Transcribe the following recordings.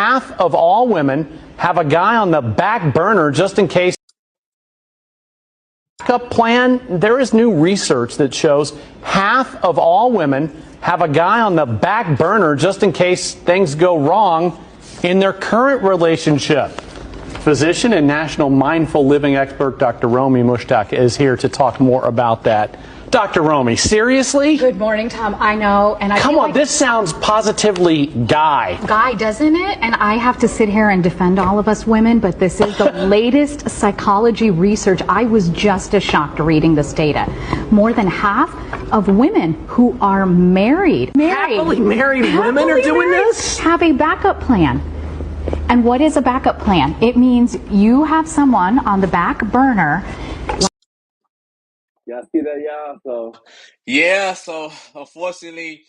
half of all women have a guy on the back burner just in case. Backup plan. There is new research that shows half of all women have a guy on the back burner just in case things go wrong in their current relationship. Physician and national mindful living expert Dr. Romy Mushtaq is here to talk more about that. Dr. Romy, seriously? Good morning, Tom. I know, and Come on, this sounds positively guy, doesn't it? And I have to sit here and defend all of us women, but this is the latest psychology research. I was just as shocked reading this data. More than half of women who are happily married women are doing this, have a backup plan. And what is a backup plan? It means you have someone on the back burner. Y'all see that, y'all? So unfortunately,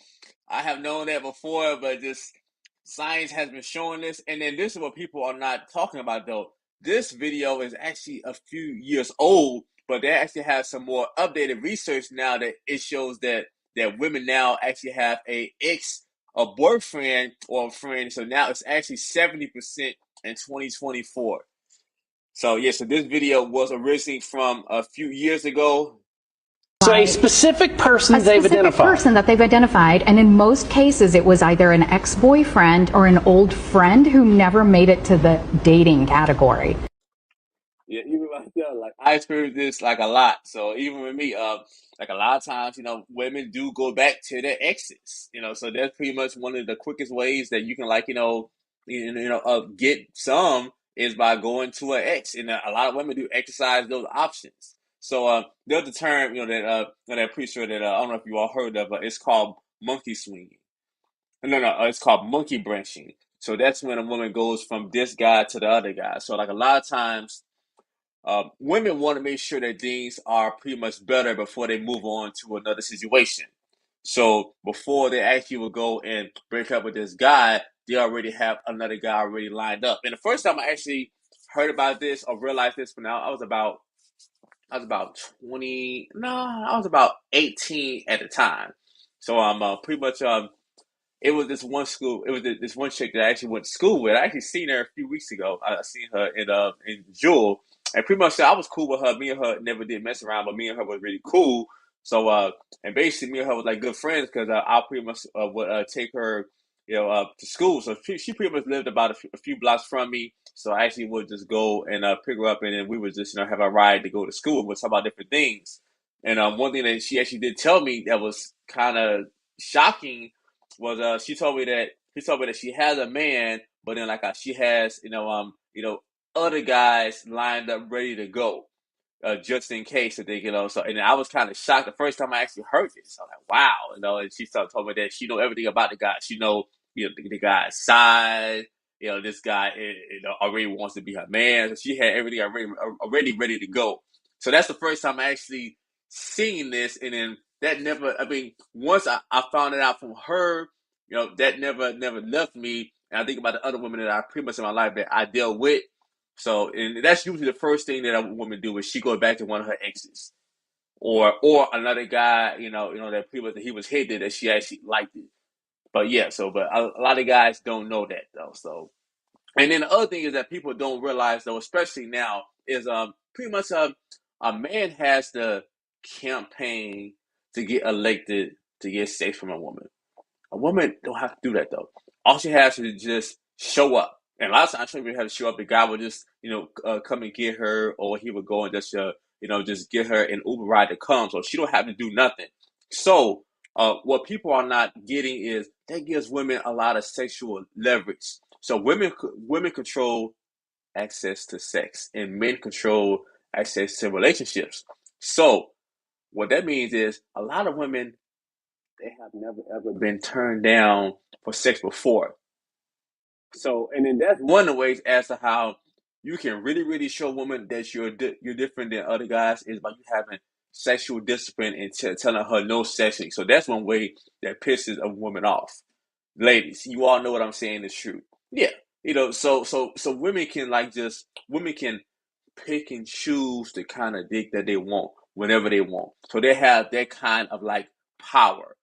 I have known that before, but just science has been showing this. And then this is what people are not talking about, though. This video is actually a few years old, but they actually have some more updated research now that it shows that women now actually have a boyfriend or a friend. So now it's actually 70% in 2024. So yeah, so this video was originally from a few years ago. So a specific person they've identified, and in most cases it was either an ex-boyfriend or an old friend who never made it to the dating category. Yeah, even myself, like I experienced this like a lot. So even with me, like a lot of times, women do go back to their exes. So that's pretty much one of the quickest ways that you can get some is by going to an ex, and a lot of women do exercise those options. So there's a term, that I'm pretty sure that I don't know if you all heard of, but it's called monkey swinging. No, it's called monkey branching. So that's when a woman goes from this guy to the other guy. So like a lot of times, women want to make sure that things are pretty much better before they move on to another situation. So before they actually will go and break up with this guy, they already have another guy already lined up. And the first time I actually heard about this or realized this, but now I was about 20. No, I was about 18 at the time. So I'm pretty much it was this one school. It was this one chick that I actually went to school with. I actually seen her a few weeks ago. I seen her in Jewel, and pretty much I was cool with her. Me and her never did mess around, but me and her was really cool. So and basically me and her was like good friends because I pretty much would take her to school. So she pretty much lived about a few blocks from me. So I actually would just go and pick her up, and then we would just have a ride to go to school, and we'd talk about different things. And one thing that she actually did tell me that was kind of shocking was she told me that she has a man, but then she has other guys lined up ready to go. Just in case that they, so, and I was kind of shocked the first time I actually heard this. I'm like, wow, and she started told me that she know everything about the guy. She know, the guy's size, this guy, already wants to be her man. So she had everything already ready to go. So that's the first time I actually seen this. And then that never, once I found it out from her, that never left me. And I think about the other women that I pretty much in my life that I dealt with. So, and that's usually the first thing that a woman do is she goes back to one of her exes, or another guy, that pretty much he was hated that she actually liked it. But yeah, but a lot of guys don't know that though. So, and then the other thing is that people don't realize though, especially now, is pretty much a man has to campaign to get elected to get sex from a woman. A woman don't have to do that though. All she has to just show up. And a lot of times, she don't have to show up. The guy would just, come and get her, or he would go and just, just get her an Uber ride to come. So she don't have to do nothing. So, what people are not getting is that gives women a lot of sexual leverage. So women control access to sex, and men control access to relationships. So, what that means is a lot of women, they have never ever been turned down for sex before. So, and then that's one of the ways as to how you can really, really show women that you're different than other guys is by you having sexual discipline and telling her no sexing. So that's one way that pisses a woman off. Ladies, you all know what I'm saying is true. Yeah, so women can women can pick and choose the kind of dick that they want whenever they want. So they have that kind of power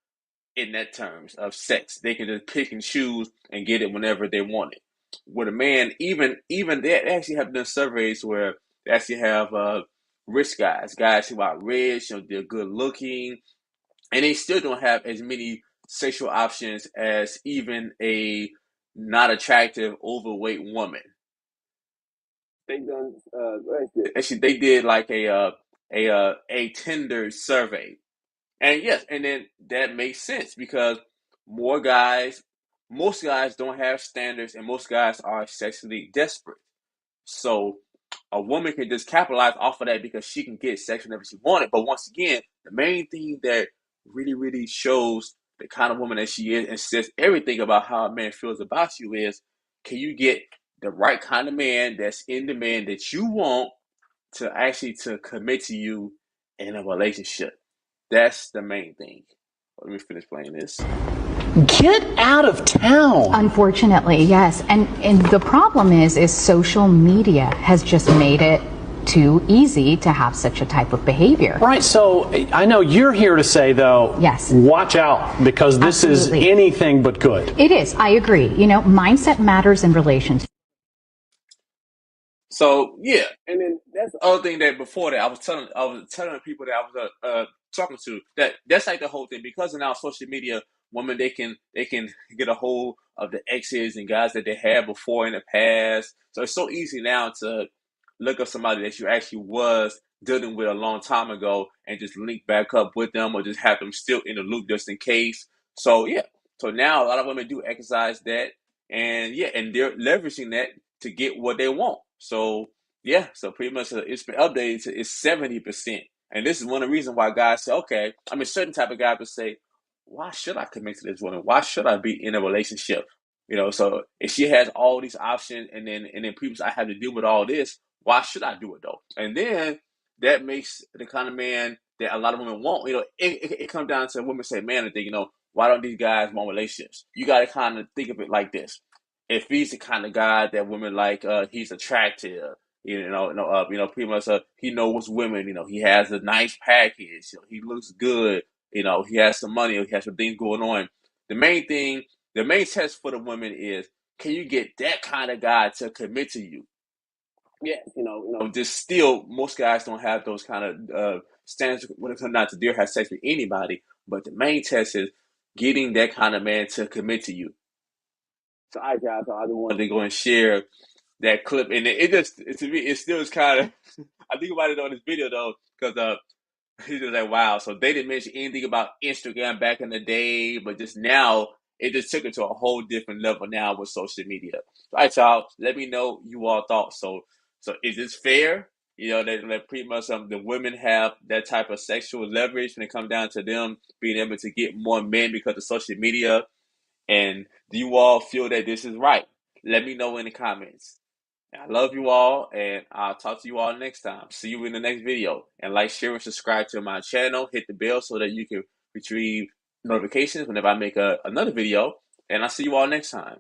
in that terms of sex. They can just pick and choose and get it whenever they want it. with a man, even they actually have done surveys where they actually have rich guys who are rich, they're good looking, and they still don't have as many sexual options as even a not attractive, overweight woman. They done actually they did like a Tinder survey, and yes, and then that makes sense because more guys, most guys don't have standards, and most guys are sexually desperate. So a woman can just capitalize off of that because she can get sex whenever she wanted. But once again, the main thing that really, really shows the kind of woman that she is and says everything about how a man feels about you is, can you get the right kind of man that's in the man that you want to actually to commit to you in a relationship? That's the main thing. Let me finish playing this. Get out of town. Unfortunately, yes. And the problem is social media has just made it too easy to have such a type of behavior. Right. So I know you're here to say, though, yes, watch out, because this Absolutely. is anything but good. It is. I agree. Mindset matters in relationships. So yeah, and then that's the other thing that before that I was telling the people that I was talking to, that's like the whole thing, because of now social media, women they can get a hold of the exes and guys that they had before in the past. So it's so easy now to look up somebody that you actually was dealing with a long time ago and just link back up with them, or just have them still in the loop just in case. So yeah, so now a lot of women do exercise that, and yeah, and they're leveraging that to get what they want. So yeah, so pretty much it's been updated to it's 70%. And this is one of the reasons why guys say, okay, I mean, certain type of guys would say, why should I commit to this woman? Why should I be in a relationship? So if she has all these options, and then people say, I have to deal with all this, why should I do it though? And then that makes the kind of man that a lot of women want. It comes down to women say, man, I think, why don't these guys want relationships? You got to kind of think of it like this. If he's the kind of guy that women like, he's attractive, pretty much he knows women, he has a nice package, he looks good, he has some money, he has some things going on. The main test for the women is, can you get that kind of guy to commit to you? Yes, just still, most guys don't have those kind of standards when it comes down to dare have sex with anybody. But the main test is getting that kind of man to commit to you. So I just wanted to go and share that clip, and it just to me it still is kind of. I think about it on this video though, because he's just like, wow. So they didn't mention anything about Instagram back in the day, but just now it just took it to a whole different level now with social media. All right, y'all. Let me know you all thoughts. So is this fair? That pretty much the women have that type of sexual leverage when it comes down to them being able to get more men because of social media. And do you all feel that this is right? Let me know in the comments. I love you all, and I'll talk to you all next time. See you in the next video. And like, share, and subscribe to my channel. Hit the bell so that you can retrieve notifications whenever I make another video. And I'll see you all next time.